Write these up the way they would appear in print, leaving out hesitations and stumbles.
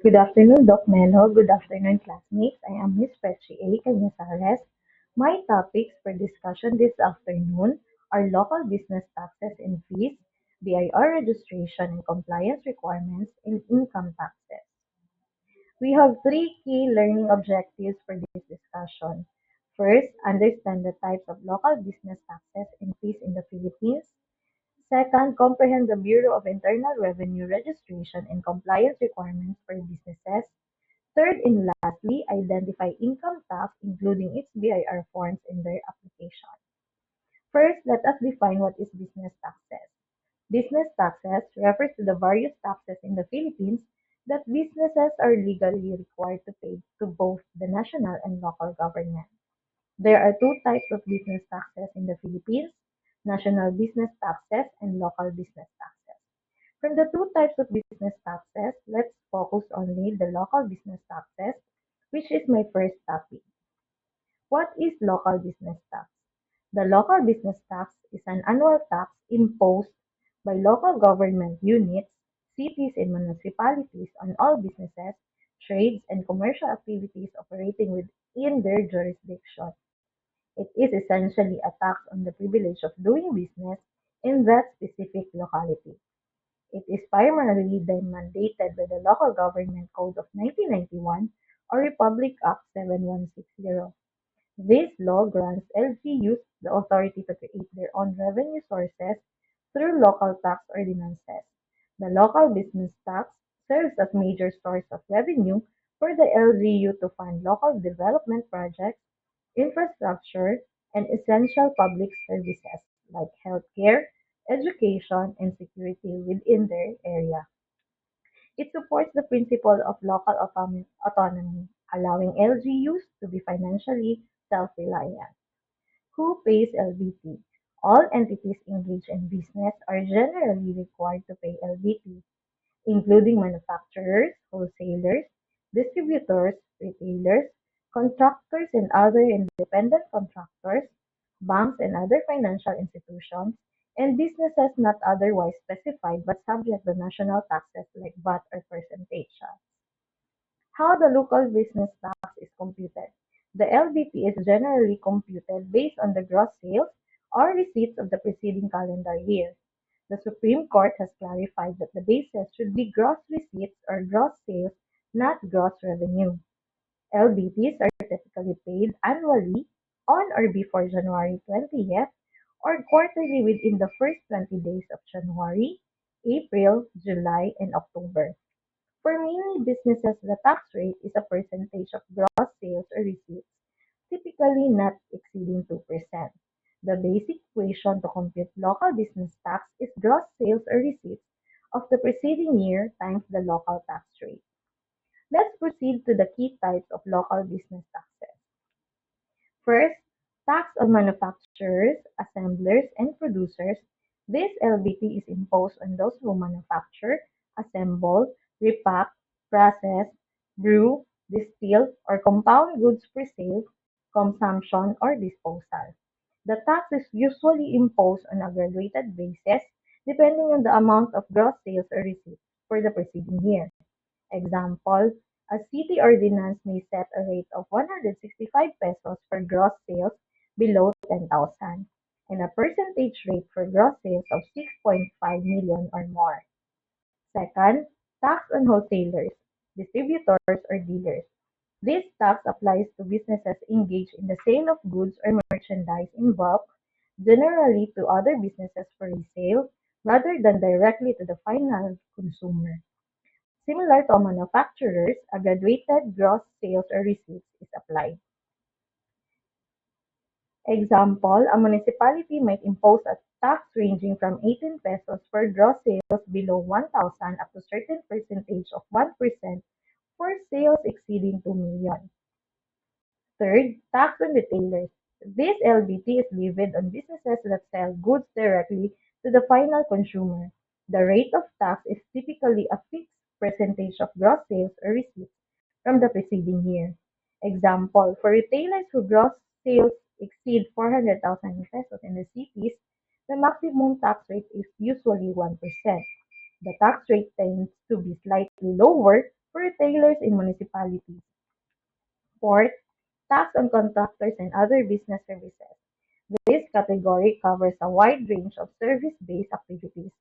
Good afternoon, Doc Melo. Good afternoon, classmates. I am Miss Pechi A. Cañazares. My topics for discussion this afternoon are local business taxes and fees, BIR registration and compliance requirements, and income taxes. We have three key learning objectives for this discussion. First, understand the types of local business taxes and fees in the Philippines. Second, comprehend the Bureau of Internal Revenue registration and compliance requirements for businesses. Third and lastly, identify income tax, including its BIR forms and their application. First, let us define what is business taxes. Business taxes refers to the various taxes in the Philippines that businesses are legally required to pay to both the national and local government. There are two types of business taxes in the Philippines: national business taxes and local business taxes. From the two types of business taxes, let's focus only the local business taxes, which is my first topic. What is local business tax? The local business tax is an annual tax imposed by local government units, cities, and municipalities on all businesses, trades, and commercial activities operating within their jurisdiction. It is essentially a tax on the privilege of doing business in that specific locality. It is primarily then mandated by the Local Government Code of 1991 or Republic Act 7160. This law grants LGUs the authority to create their own revenue sources through local tax ordinances. The local business tax serves as major source of revenue for the LGU to fund local development projects, infrastructure, and essential public services like healthcare, education, and security within their area. It supports the principle of local autonomy, allowing LGUs to be financially self-reliant. Who pays LBT? All entities engaged in business are generally required to pay LBT, including manufacturers, wholesalers, distributors, retailers, contractors and other independent contractors, banks and other financial institutions, and businesses not otherwise specified but subject to national taxes like VAT or percentage. How the local business tax is computed. The LBT is generally computed based on the gross sales or receipts of the preceding calendar year. The Supreme Court has clarified that the basis should be gross receipts or gross sales, not gross revenue. LBTs are typically paid annually on or before January 20th or quarterly within the first 20 days of January, April, July, and October. For many businesses, the tax rate is a percentage of gross sales or receipts, typically not exceeding 2%. The basic equation to compute local business tax is gross sales or receipts of the preceding year times the local tax rate. Let's proceed to the key types of local business taxes. First, tax on manufacturers, assemblers, and producers. This LBT is imposed on those who manufacture, assemble, repack, process, brew, distill, or compound goods for sale, consumption, or disposal. The tax is usually imposed on a graduated basis depending on the amount of gross sales or receipts for the preceding year. Example, a city ordinance may set a rate of 165 pesos for gross sales below 10,000 and a percentage rate for gross sales of 6.5 million or more. Second, tax on wholesalers, distributors, or dealers. This tax applies to businesses engaged in the sale of goods or merchandise in bulk, generally to other businesses for resale, rather than directly to the final consumer. Similar to manufacturers, a graduated gross sales or receipts is applied. Example, a municipality might impose a tax ranging from 18 pesos for gross sales below 1,000 up to certain percentage of 1% for sales exceeding 2 million. Third, tax on retailers. This LBT is levied on businesses that sell goods directly to the final consumer. The rate of tax is typically a fixed percentage of gross sales or receipts from the preceding year. Example, for retailers whose gross sales exceed 400,000 pesos in the cities, the maximum tax rate is usually 1%. The tax rate tends to be slightly lower for retailers in municipalities. Fourth, tax on contractors and other business services. This category covers a wide range of service-based activities,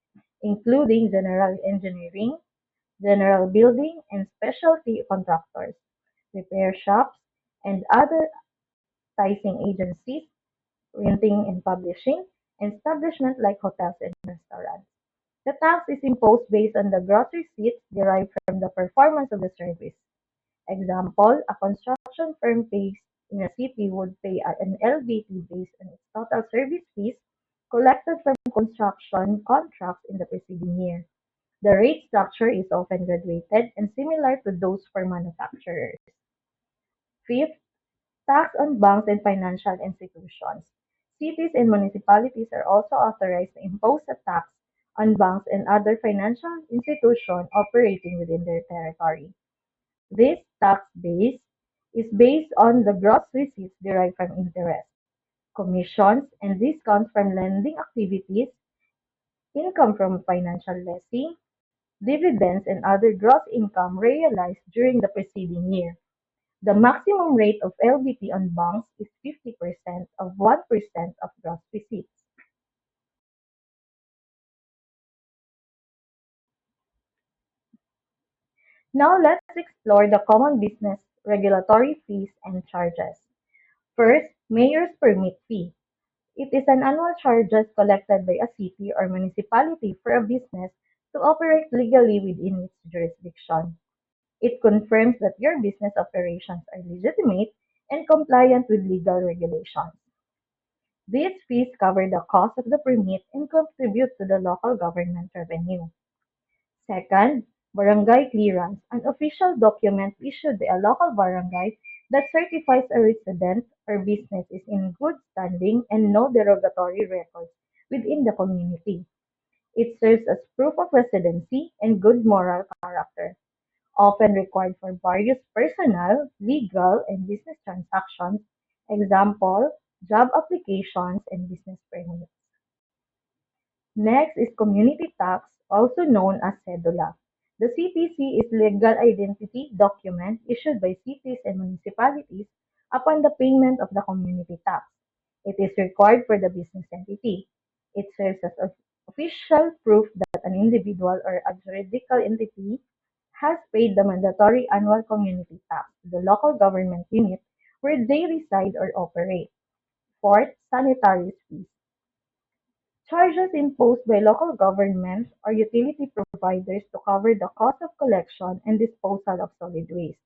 including general engineering, general building, and specialty contractors, repair shops, and other advertising agencies, printing and publishing, and establishments like hotels and restaurants. The tax is imposed based on the gross receipts derived from the performance of the service. Example, a construction firm based in a city would pay an LBT based on its total service fees collected from construction contracts in the preceding year. The rate structure is often graduated and similar to those for manufacturers. Fifth, tax on banks and financial institutions. Cities and municipalities are also authorized to impose a tax on banks and other financial institutions operating within their territory. This tax base is based on the gross receipts derived from interest, commissions, and discounts from lending activities, income from financial lessing, dividends, and other gross income realized during the preceding year. The maximum rate of LBT on bonds is 50% of 1% of gross receipts. Now let's explore the common business regulatory fees and charges. First, mayor's permit fee. It is an annual charges collected by a city or municipality for a business to operate legally within its jurisdiction. It confirms that your business operations are legitimate and compliant with legal regulations. These fees cover the cost of the permit and contribute to the local government revenue. Second, barangay clearance, an official document issued by a local barangay that certifies a resident or business is in good standing and no derogatory records within the community. It serves as proof of residency and good moral character, often required for various personal, legal, and business transactions, example, job applications and business permits. Next is community tax, also known as cedula. The CTC is legal identity document issued by cities and municipalities upon the payment of the community tax. It is required for the business entity. It serves as official proof that an individual or a juridical entity has paid the mandatory annual community tax to the local government unit where they reside or operate. Fourth, sanitary fees. Charges imposed by local governments or utility providers to cover the cost of collection and disposal of solid waste.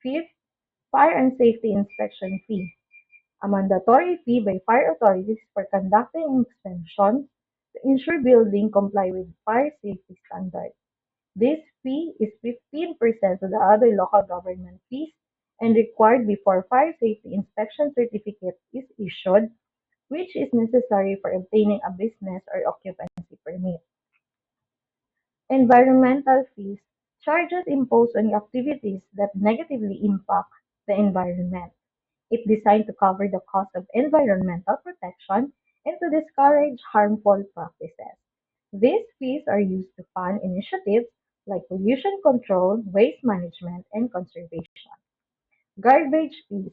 Fifth, fire and safety inspection fee. A mandatory fee by fire authorities for conducting inspections to ensure buildings comply with fire safety standards. This fee is 15% of the other local government fees and required before fire safety inspection certificate is issued, which is necessary for obtaining a business or occupancy permit. Environmental fees, charges imposed on activities that negatively impact the environment. It's designed to cover the cost of environmental protection and to discourage harmful practices. These fees are used to fund initiatives like pollution control, waste management, and conservation. Garbage fees,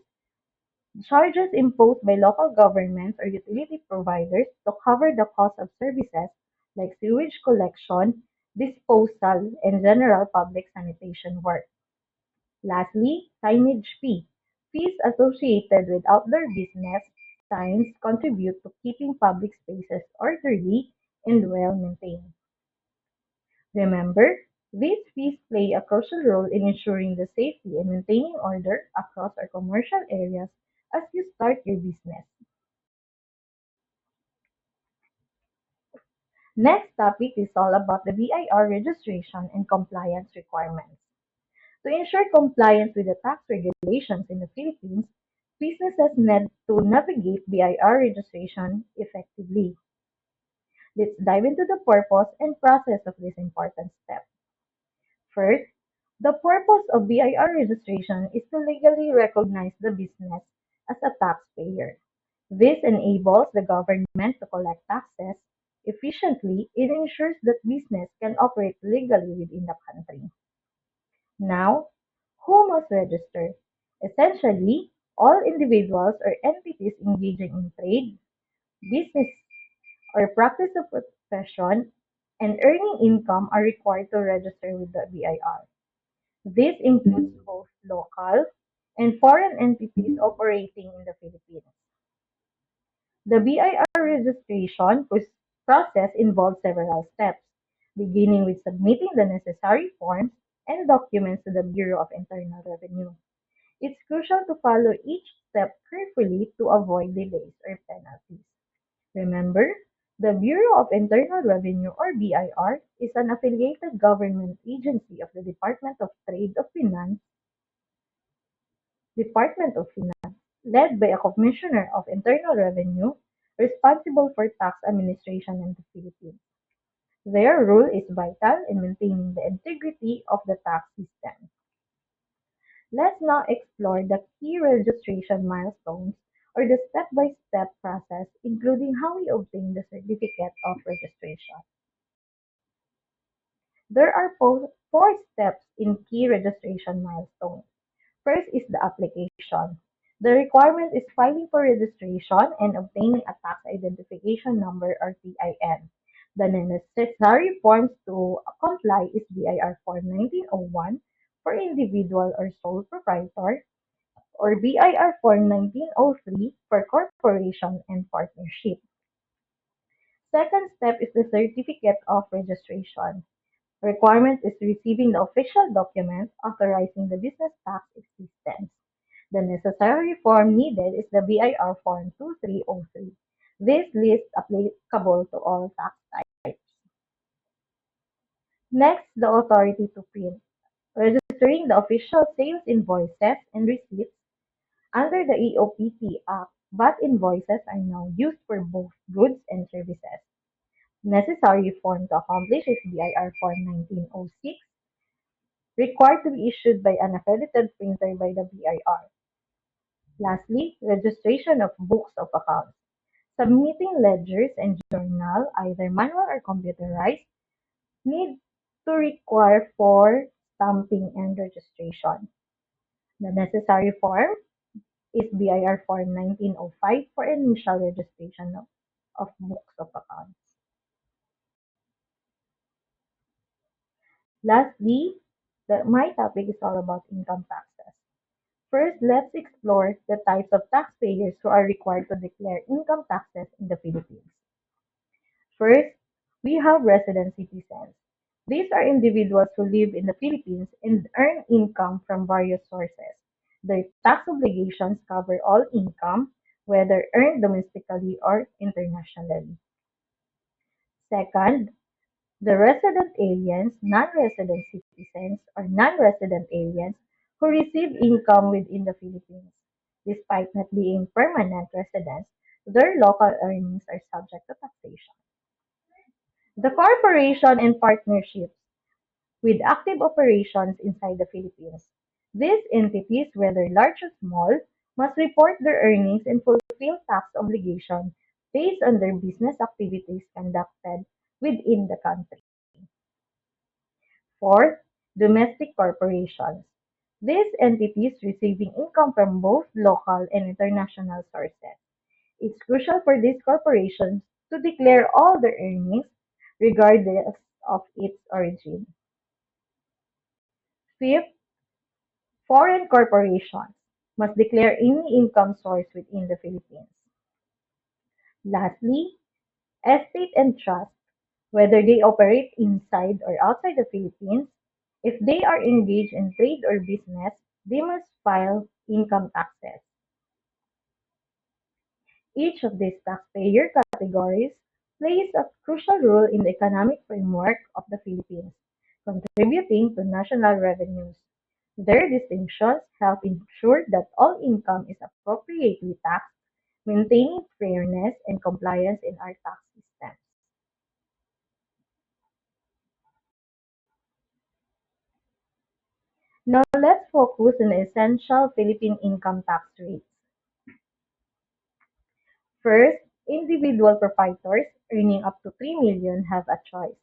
charges imposed by local governments or utility providers to cover the cost of services like sewage collection, disposal, and general public sanitation work. Lastly, signage fee. Fees associated with outdoor business signs contribute to keeping public spaces orderly and well maintained. Remember, these fees play a crucial role in ensuring the safety and maintaining order across our commercial areas as you start your business. Next topic is all about the BIR registration and compliance requirements. To ensure compliance with the tax regulations in the Philippines, businesses need to navigate BIR registration effectively. Let's dive into the purpose and process of this important step. First, the purpose of BIR registration is to legally recognize the business as a taxpayer. This enables the government to collect taxes efficiently and ensures that business can operate legally within the country. Now, who must register? Essentially, all individuals or entities engaging in trade, business, or practice of profession and earning income are required to register with the BIR. This includes both local and foreign entities operating in the Philippines. The BIR registration process involves several steps, beginning with submitting the necessary forms and documents to the Bureau of Internal Revenue. It's crucial to follow each step carefully to avoid delays or penalties. Remember, the Bureau of Internal Revenue or BIR is an affiliated government agency of the Department of Finance, led by a Commissioner of Internal Revenue responsible for tax administration in the Philippines. Their role is vital in maintaining the integrity of the tax system. Let's now explore the key registration milestones or the step-by-step process, including how we obtain the certificate of registration. There are four steps in key registration milestones. First is the application. The requirement is filing for registration and obtaining a tax identification number or TIN. The necessary forms to comply is BIR Form 1901 for individual or sole proprietor or BIR Form 1903 for corporation and partnership. Second step is the certificate of registration. Requirement is receiving the official document authorizing the business tax existence. The necessary form needed is the BIR Form 2303. This list applicable to all tax types. Next, the authority to print. Registering the official sales invoices and receipts under the EOPT Act, VAT invoices are now used for both goods and services. Necessary form to accomplish is BIR Form 1906, required to be issued by an accredited printer by the BIR. Lastly, registration of books of accounts. Submitting ledgers and journal, either manual or computerized, need to require for stamping and registration. The necessary form is BIR Form 1905 for initial registration of books of accounts. Lastly, my topic is all about income taxes. First, let's explore the types of taxpayers who are required to declare income taxes in the Philippines. First, we have resident citizens. These are individuals who live in the Philippines and earn income from various sources. Their tax obligations cover all income, whether earned domestically or internationally. Second, the resident aliens, non-resident citizens, or non-resident aliens who receive income within the Philippines. Despite not being permanent residents, their local earnings are subject to taxation. The corporation and partnerships with active operations inside the Philippines. These entities, whether large or small, must report their earnings and fulfill tax obligations based on their business activities conducted within the country. Fourth, domestic corporations. These entities receiving income from both local and international sources. It's crucial for these corporations to declare all their earnings regardless of its origin. Fifth, foreign corporations must declare any income source within the Philippines. Lastly, estate and trust, whether they operate inside or outside the Philippines, if they are engaged in trade or business, they must file income taxes. Each of these taxpayer categories plays a crucial role in the economic framework of the Philippines, contributing to national revenues. Their distinctions help ensure that all income is appropriately taxed, maintaining fairness and compliance in our tax system. Now let's focus on the essential Philippine income tax rates. First, individual proprietors earning up to 3 million have a choice.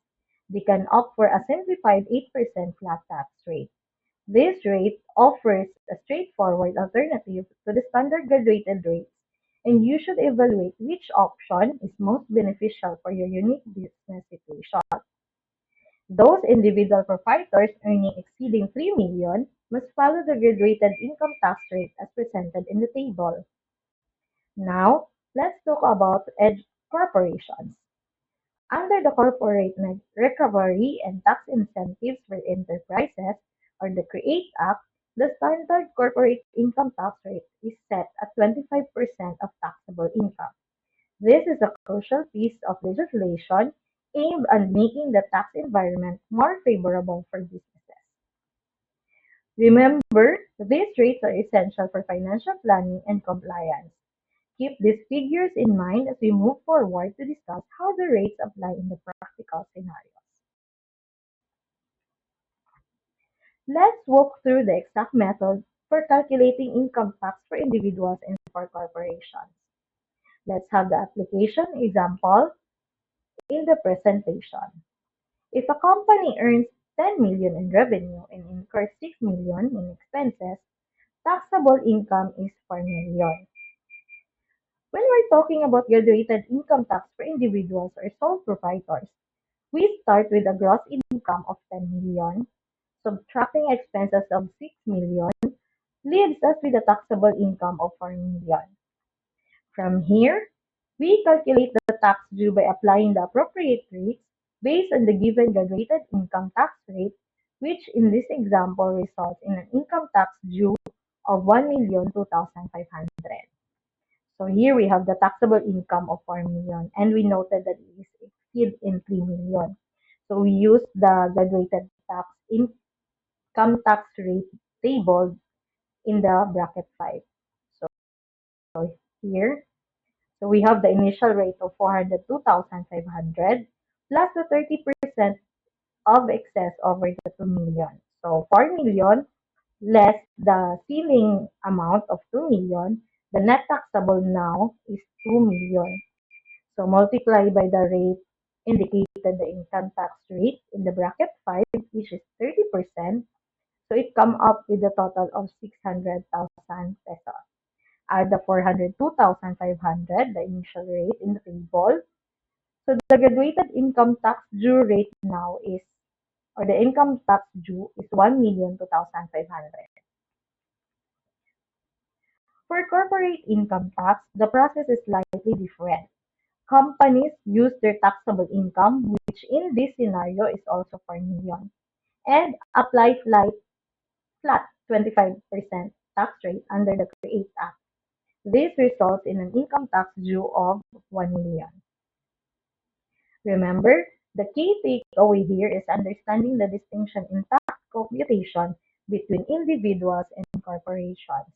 They can opt for a simplified 8% flat tax rate. This rate offers a straightforward alternative to the standard graduated rates, and you should evaluate which option is most beneficial for your unique business situation. Those individual proprietors earning exceeding 3 million must follow the graduated income tax rate as presented in the table. Now, let's talk about corporations. Under the Corporate Recovery and Tax Incentives for Enterprises, or the CREATE Act, the standard corporate income tax rate is set at 25% of taxable income. This is a crucial piece of legislation aimed at making the tax environment more favorable for businesses. Remember, these rates are essential for financial planning and compliance. Keep these figures in mind as we move forward to discuss how the rates apply in the practical scenarios. Let's walk through the exact method for calculating income tax for individuals and for corporations. Let's have the application example in the presentation. If a company earns 10 million in revenue and incurs 6 million in expenses, taxable income is 4 million. When we're talking about graduated income tax for individuals or sole proprietors, we start with a gross income of 10 million, subtracting expenses of 6 million, leaves us with a taxable income of 4 million. From here, we calculate the tax due by applying the appropriate rates based on the given graduated income tax rate, which in this example results in an income tax due of 1,02,500. So here we have the taxable income of 4 million, and we noted that it is exceed in 3 million. So we use the graduated income tax rate table in the bracket 5. So here, so we have the initial rate of 402,500 plus the 30% of excess over the 2 million. So 4 million less the ceiling amount of 2 million, the net taxable now is 2 million. So multiply by the rate indicated the income tax rate in the bracket 5, which is 30%. So it come up with a total of 600,000 pesos. Add the 402,500, the initial rate in the table. So the graduated income tax due rate now is, or the income tax due is 1,02,500. For corporate income tax, the process is slightly different. Companies use their taxable income, which in this scenario is also 4 million, and apply flat 25% tax rate under the CREATE Act. This results in an income tax due of 1 million. Remember, the key takeaway here is understanding the distinction in tax computation between individuals and corporations.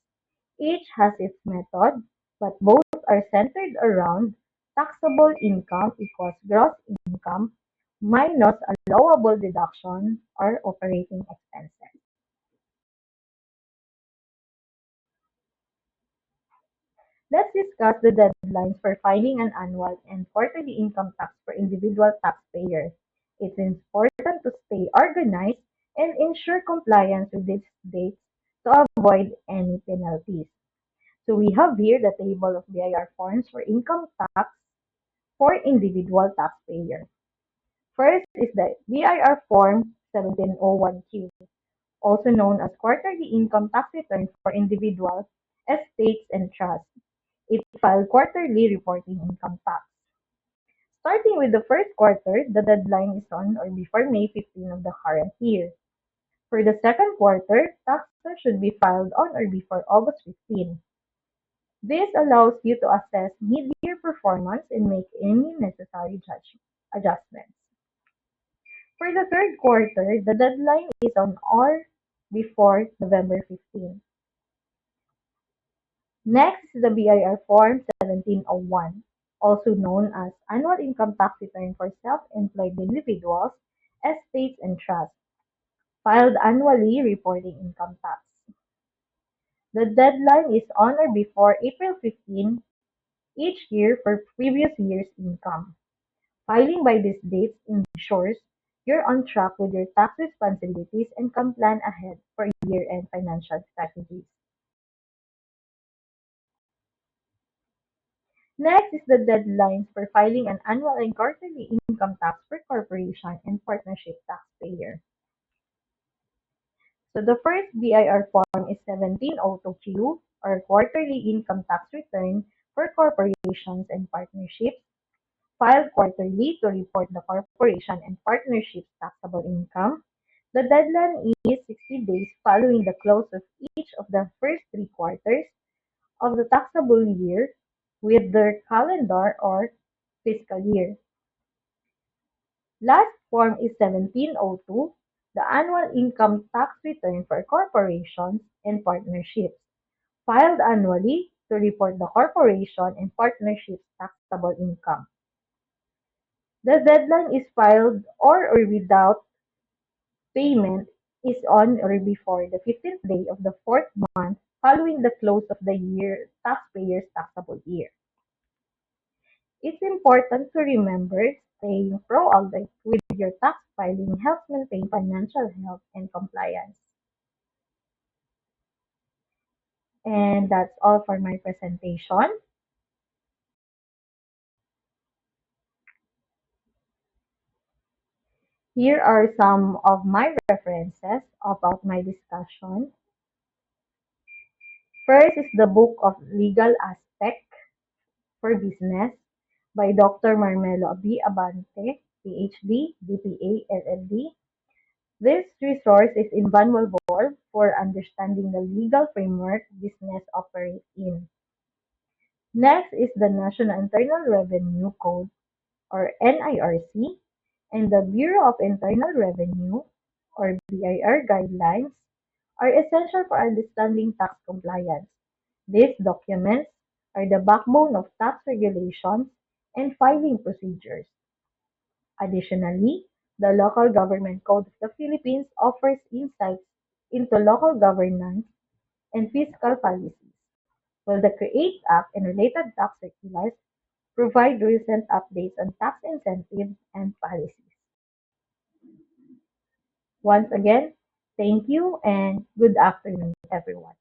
Each has its method, but both are centered around taxable income equals gross income minus allowable deduction or operating expenses. Let's discuss the deadlines for filing an annual and quarterly income tax for individual taxpayers. It's important to stay organized and ensure compliance with these dates to avoid any penalties. So we have here the table of BIR forms for income tax for individual taxpayers. First is the BIR Form 1701Q, also known as Quarterly Income Tax Return for Individuals, Estates, and Trusts. It filed quarterly reporting income tax. Starting with the first quarter, the deadline is on or before May 15 of the current year. For the second quarter, taxes should be filed on or before August 15. This allows you to assess mid-year performance and make any necessary adjustments. For the third quarter, the deadline is on or before November 15. Next is the BIR Form 1701, also known as Annual Income Tax Return for Self-Employed Individuals, Estates, and Trusts, filed annually reporting income tax. The deadline is on or before April 15 each year for previous year's income. Filing by these dates ensures you're on track with your tax responsibilities and can plan ahead for year-end financial strategies. Next is the deadlines for filing an annual and quarterly income tax for corporation and partnership taxpayer. So the first BIR form is 1702Q, or Quarterly Income Tax Return for corporations and partnerships, filed quarterly to report the corporation and partnership's taxable income. The deadline is 60 days following the close of each of the first three quarters of the taxable year with their calendar or fiscal year. Last form is 1702, the Annual Income Tax Return for Corporations and Partnerships, filed annually to report the corporation and partnership's taxable income. The deadline is filed or without payment is on or before the 15th day of the fourth month following the close of the year taxpayer's taxable year. It's important to remember staying proactive with your tax filing helps maintain financial health and compliance. And that's all for my presentation. Here are some of my references about my discussion. First is the book of Legal Aspect for Business by Dr. Marmelo B. Abante, PhD, DPA, LLD. This resource is invaluable for understanding the legal framework business operates in. Next is the National Internal Revenue Code, or NIRC, and the Bureau of Internal Revenue, or BIR guidelines are essential for understanding tax compliance. These documents are the backbone of tax regulations and filing procedures. Additionally, the Local Government Code of the Philippines offers insights into local governance and fiscal policies, while the CREATE Act and related tax circulars provide recent updates on tax incentives and policies. Once again, thank you and good afternoon, everyone.